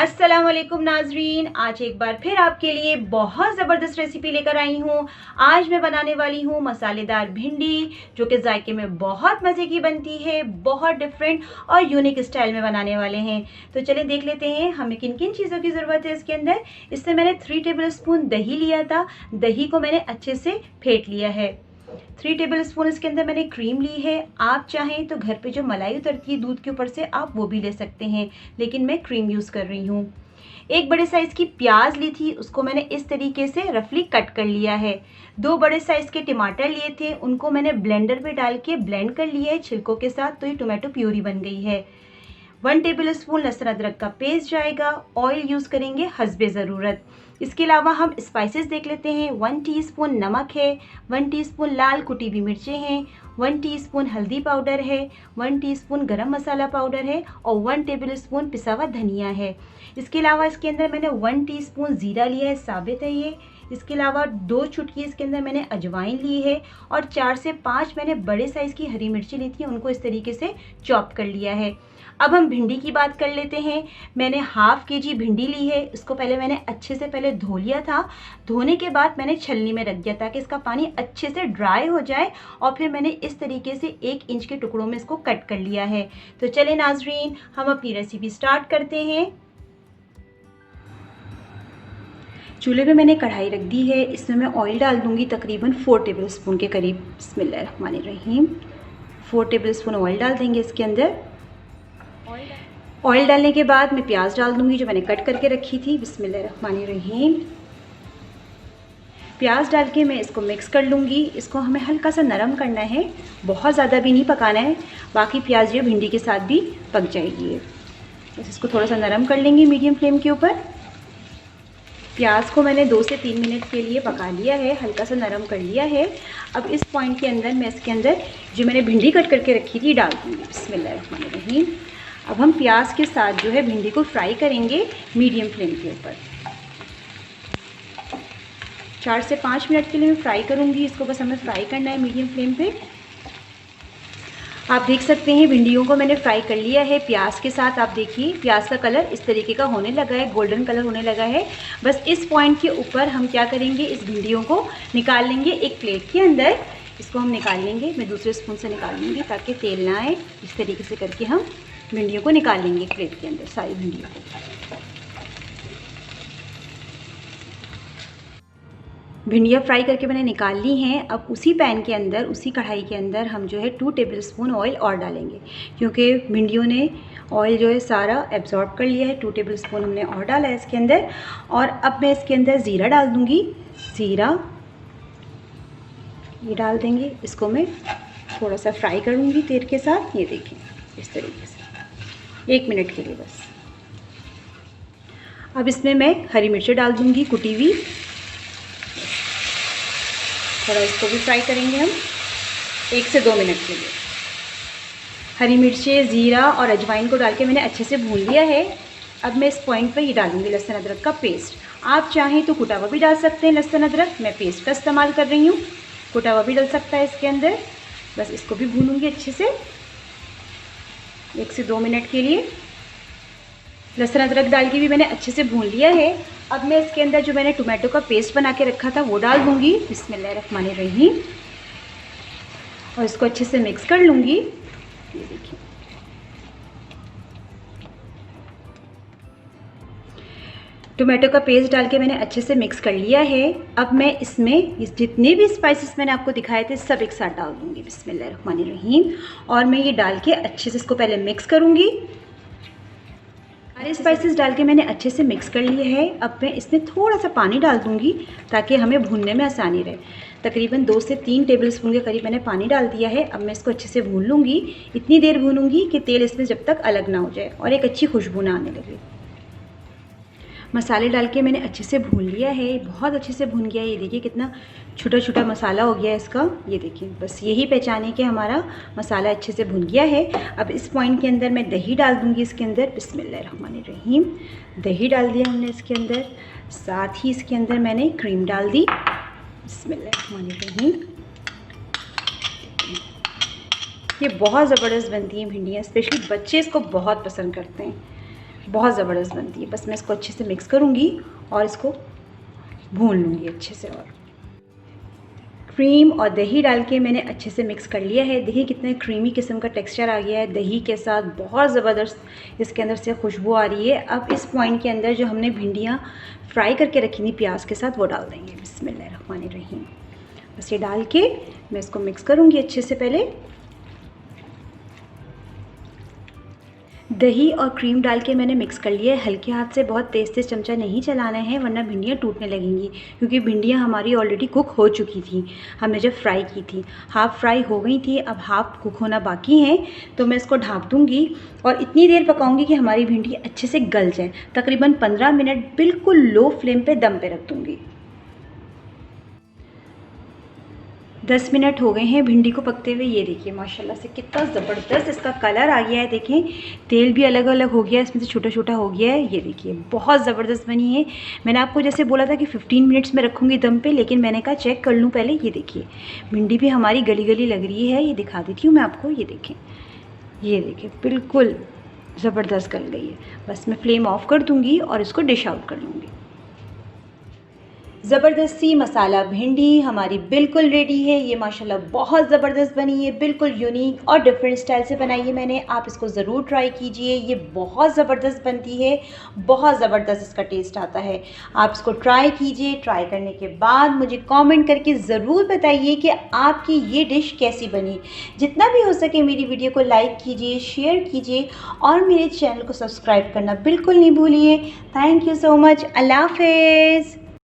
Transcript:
अस्सलाम वालेकुम नाजरीन, आज एक बार फिर आपके लिए बहुत ज़बरदस्त रेसिपी लेकर आई हूँ। आज मैं बनाने वाली हूँ मसालेदार भिंडी, जो कि जायके में बहुत मज़े की बनती है, बहुत डिफरेंट और यूनिक स्टाइल में बनाने वाले हैं। तो चलिए देख लेते हैं हमें किन किन चीज़ों की ज़रूरत है इसके अंदर। इससे मैंने 3 टेबल स्पून दही लिया था। दही को मैंने अच्छे से फेंट लिया है। 3 टेबल स्पून इसके अंदर मैंने क्रीम ली है। आप चाहें तो घर पे जो मलाई उतरती है दूध के ऊपर से, आप वो भी ले सकते हैं, लेकिन मैं क्रीम यूज़ कर रही हूँ। एक बड़े साइज़ की प्याज ली थी, उसको मैंने इस तरीके से रफली कट कर लिया है। 2 बड़े साइज़ के टमाटर लिए थे, उनको मैंने ब्लेंडर में डाल के ब्लेंड कर लिया है छिलकों के साथ, तो ये टोमेटो प्यूरी बन गई है। 1 टेबल स्पून लहसुन अदरक का पेस्ट जाएगा। ऑयल यूज़ करेंगे हस्बे ज़रूरत। इसके अलावा हम स्पाइसेस देख लेते हैं। 1 टीस्पून नमक है, 1 टीस्पून लाल कुटी हुई मिर्चें हैं, 1 टीस्पून हल्दी पाउडर है, 1 टीस्पून गरम मसाला पाउडर है और 1 टेबल स्पून पिसा हुआ धनिया है। इसके अलावा इसके अंदर मैंने 1 टीस्पून ज़ीरा लिया है, साबित है ये। इसके अलावा 2 चुटकी इसके अंदर मैंने अजवाइन ली है और 4 से 5 मैंने बड़े साइज़ की हरी मिर्ची ली थी, उनको इस तरीके से चॉप कर लिया है। अब हम भिंडी की बात कर लेते हैं। मैंने हाफ़ केजी भिंडी ली है। इसको मैंने अच्छे से पहले धो लिया था। धोने के बाद मैंने छलनी में रख दिया ताकि इसका पानी अच्छे से ड्राई हो जाए, और फिर मैंने इस तरीके से 1 इंच के टुकड़ों में इसको कट कर लिया है। तो चले नाजरीन, हम अपनी रेसिपी स्टार्ट करते हैं। चूल्हे पे मैंने कढ़ाई रख दी है। इसमें मैं ऑयल डाल दूंगी तकरीबन 4 टेबल स्पून के करीब। बिस्मिल्लाहिर्रहमानिर्रहीम। 4 टेबल स्पून ऑयल डाल देंगे इसके अंदर। ऑयल डालने के बाद मैं प्याज डाल दूंगी जो मैंने कट करके रखी थी। बिस्मिल्लाहिर्रहमानिर्रहीम। प्याज डाल के मैं इसको मिक्स कर लूँगी। इसको हमें हल्का सा नरम करना है, बहुत ज़्यादा भी नहीं पकाना है, बाकी प्याज जो भिंडी के साथ भी पक जाएगी। बस इसको थोड़ा सा नरम कर लेंगे मीडियम फ्लेम के ऊपर। प्याज को मैंने 2 से 3 मिनट के लिए पका लिया है, हल्का सा नरम कर लिया है। अब इस पॉइंट के अंदर मैं इसके अंदर जो मैंने भिंडी कट करके रखी थी डाल दूँगी। बिस्मिल्लाहिर्रहमानिर्रहीम। अब हम प्याज के साथ जो है भिंडी को फ्राई करेंगे मीडियम फ्लेम के ऊपर। 4 से 5 मिनट के लिए मैं फ्राई करूँगी इसको, बस हमें फ्राई करना है मीडियम फ्लेम पे। आप देख सकते हैं भिंडियों को मैंने फ्राई कर लिया है प्याज के साथ। आप देखिए प्याज का कलर इस तरीके का होने लगा है, गोल्डन कलर होने लगा है। बस इस पॉइंट के ऊपर हम क्या करेंगे, इस भिंडियों को निकाल लेंगे एक प्लेट के अंदर। इसको हम निकाल लेंगे, मैं दूसरे स्पून से निकाल लूँगी ताकि तेल ना आए। इस तरीके से करके हम भिंडियों को निकाल लेंगे एक प्लेट के अंदर, सारी भिंडियों को। भिंडियाँ फ्राई करके मैंने निकाल ली हैं। अब उसी पैन के अंदर, उसी कढ़ाई के अंदर हम जो है 2 टेबल स्पून ऑयल और डालेंगे, क्योंकि भिंडियों ने ऑयल जो है सारा एब्जॉर्ब कर लिया है। 2 टेबल स्पून हमने और डाला है इसके अंदर। और अब मैं इसके अंदर ज़ीरा डाल दूँगी। ज़ीरा ये डाल देंगे। इसको मैं थोड़ा सा फ्राई करूँगी तेल के साथ। ये देखिए इस तरीके से 1 मिनट के लिए बस। अब इसमें मैं हरी मिर्चें डाल दूँगी कुटी हुई। थोड़ा इसको भी फ्राई करेंगे हम 1 से 2 मिनट के लिए। हरी मिर्चें, ज़ीरा और अजवाइन को डाल के मैंने अच्छे से भून लिया है। अब मैं इस पॉइंट पे ये डालूँगी लहसुन अदरक का पेस्ट। आप चाहें तो कुटा हुआ भी डाल सकते हैं लहसुन अदरक, मैं पेस्ट का इस्तेमाल कर रही हूँ। कुटा हुआ भी डल सकता है इसके अंदर। बस इसको भी भूनूँगी अच्छे से 1 से 2 मिनट के लिए। लहसुन अदरक डाल के भी मैंने अच्छे से भून लिया है। अब मैं इसके अंदर जो मैंने टोमेटो का पेस्ट बना के रखा था वो डाल दूँगी। बिस्मिल्लाहिर्रहमानिर्रहीम। और इसको अच्छे से मिक्स कर लूँगी। ये देखिए टोमेटो का पेस्ट डाल के मैंने अच्छे से मिक्स कर लिया है। अब मैं इसमें जितने भी स्पाइसेस मैंने आपको दिखाए थे सब एक साथ डाल दूँगी। बिस्मिल्लाहिर्रहमानिर्रहीम। और मैं ये डाल के अच्छे से इसको पहले मिक्स करूँगी। सारे स्पाइसेस डाल के मैंने अच्छे से मिक्स कर लिए हैं। अब मैं इसमें थोड़ा सा पानी डाल दूँगी ताकि हमें भूनने में आसानी रहे। तकरीबन 2 से 3 टेबल स्पून के करीब मैंने पानी डाल दिया है। अब मैं इसको अच्छे से भून लूँगी। इतनी देर भूनूँगी कि तेल इसमें जब तक अलग ना हो जाए और एक अच्छी खुशबू ना आने लगे। मसाले डाल के मैंने अच्छे से भून लिया है, बहुत अच्छे से भून गया है। ये देखिए कितना छोटा छोटा मसाला हो गया है इसका। ये देखिए बस यही पहचान है कि हमारा मसाला अच्छे से भुन गया है। अब इस पॉइंट के अंदर मैं दही डाल दूँगी इसके अंदर। बिस्मिल्लाहिर्रहमानिर्रहीम। दही डाल दिया हमने इसके अंदर, साथ ही इसके अंदर मैंने क्रीम डाल दी। बिस्मिल्लाहिर्रहमानिर्रहीम। ये बहुत ज़बरदस्त बनती हैं भिंडियाँ, स्पेशली बच्चे इसको बहुत पसंद करते हैं। बहुत ज़बरदस्त बनती है। बस मैं इसको अच्छे से मिक्स करूँगी और इसको भून लूँगी अच्छे से। और क्रीम और दही डाल के मैंने अच्छे से मिक्स कर लिया है। देखिए कितने क्रीमी किस्म का टेक्सचर आ गया है दही के साथ, बहुत ज़बरदस्त इसके अंदर से खुशबू आ रही है। अब इस पॉइंट के अंदर जो हमने भिंडियाँ फ्राई करके रखी थी प्याज के साथ वो डाल देंगे। बिस्मिल्लाहिर्रहमानिर्रहीम। बस ये डाल के मैं इसको मिक्स करूँगी अच्छे से। पहले दही और क्रीम डाल के मैंने मिक्स कर लिया है। हल्के हाथ से, बहुत तेज़ तेज़ चमचा नहीं चलाना है वरना भिंडियाँ टूटने लगेंगी, क्योंकि भिंडियाँ हमारी ऑलरेडी कुक हो चुकी थी हमने जब फ्राई की थी। हाफ़ फ्राई हो गई थी, अब हाफ़ कुक होना बाकी है। तो मैं इसको ढाँप दूँगी और इतनी देर पकाऊँगी कि हमारी भिंडी अच्छे से गल जाए। तकरीबन 15 मिनट बिल्कुल लो फ्लेम पर दम पे रख दूँगी। 10 मिनट हो गए हैं भिंडी को पकते हुए। ये देखिए माशाल्लाह से कितना ज़बरदस्त इसका कलर आ गया है। देखें तेल भी अलग अलग हो गया है, इसमें से छोटा छोटा हो गया है। ये देखिए बहुत ज़बरदस्त बनी है। मैंने आपको जैसे बोला था कि 15 मिनट्स में रखूँगी दम पे, लेकिन मैंने कहा चेक कर लूँ पहले। ये देखिए भिंडी भी हमारी गली गली लग रही है। ये दिखा देती हूँ मैं आपको। ये देखें बिल्कुल ज़बरदस्त गल गई है। बस मैं फ्लेम ऑफ कर दूँगी और इसको डिश आउट कर लूँगी। ज़बरदस्त सी मसाला भिंडी हमारी बिल्कुल रेडी है। ये माशाल्लाह बहुत ज़बरदस्त बनी है, बिल्कुल यूनिक और डिफरेंट स्टाइल से बनाई है मैंने। आप इसको ज़रूर ट्राई कीजिए, ये बहुत ज़बरदस्त बनती है, बहुत ज़बरदस्त इसका टेस्ट आता है। आप इसको ट्राई कीजिए। ट्राई करने के बाद मुझे कमेंट करके ज़रूर बताइए कि आपकी ये डिश कैसी बनी। जितना भी हो सके मेरी वीडियो को लाइक कीजिए, शेयर कीजिए और मेरे चैनल को सब्सक्राइब करना बिल्कुल नहीं भूलिए। Thank you so much. अल्लाह हाफ़िज़।